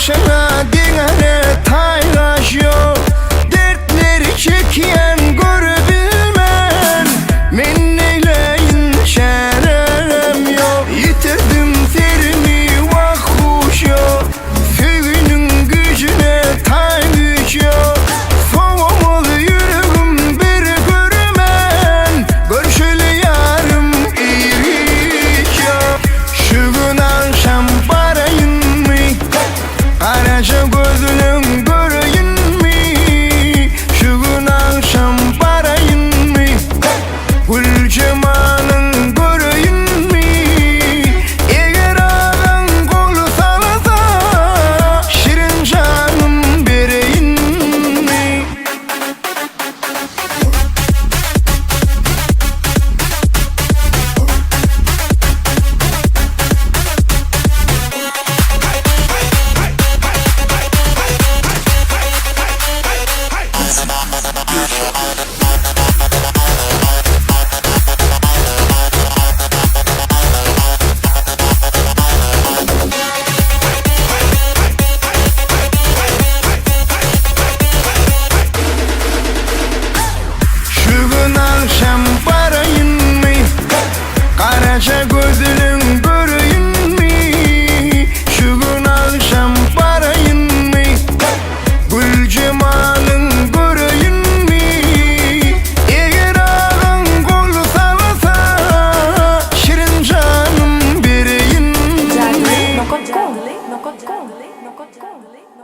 başına dingene taylaş yok. Dertleri çekiyen görü bilmen, men neyleyin şerem yok. Yitirdim terimi vakhuş yok, sevginin gücüne tay güç yok. Soğumalı yüreğim bir görmen, görüşülü yarım irik yok. Şu gün akşam barayın mı, karaca gözünün göreyim mi? Şu gün akşam barayın mı, gül cemalın göreyim mi? Eğer ağan kolu salasa, şirin canım vereyim mi? Şu gün akşam barayın mı, karaca gözünün göreyim mi? Şu gün akşam barayın mı, gül cemalın göreyim mi? Eğer ağan kolu salasa, şirin canım vereyim mi? No cot con, no cot con, no cot con.